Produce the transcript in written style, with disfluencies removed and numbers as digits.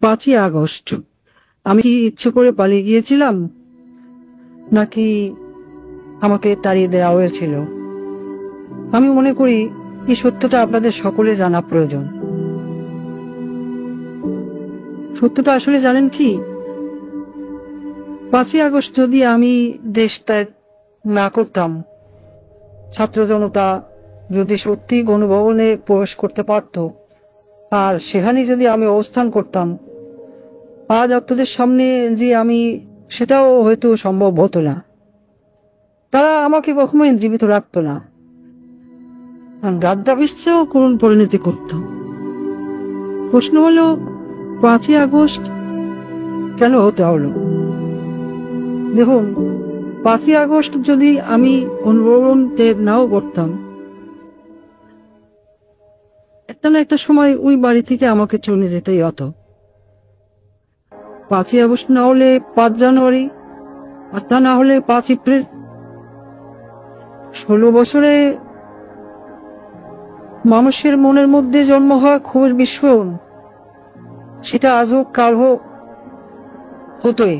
5ই August আমি কি ইচ্ছে করে পালিয়ে গিয়েছিলাম, নাকি আমাকে তাড়িয়ে দেওয়া হয়েছিল? আমি মনে করি এই সত্যটা আপনাদের সকলে জানা প্রয়োজন। সত্যটা আসলে জানেন কি? 5ই আগস্ট যদি আমি দেশ ত্যাগ না করতাম, ছাত্র জনতা যদি সত্যি গণভবনে প্রবেশ করতে পারত, আর সেখানে যদি আমি অবস্থান করতাম, আজ আপনাদের সামনে যে আমি, সেটাও হয়তো সম্ভব হতো না। তারা আমাকে কখনোই জীবিত রাখতো না, গাদ্দাফির চেয়েও করুণ পরিণতি করত। প্রশ্ন হলো, 5ই আগস্ট কেন হতে হলো? দেখুন, 5ই আগস্ট যদি আমি গণভবন ত্যাগ নাও করতাম, একটা না একটা সময় ওই বাড়ি থেকে আমাকে চলে যেতেই হতো। 5ই আগস্ট না হলে 5 জানুয়ারি, আর তা না হলে 5 এপ্রিল। 16 বছরে মানুষের মনের মধ্যে জন্ম হওয়া ক্ষোভের বিস্ফোরণ, সেটা আজ হোক কাল হোক হতোই।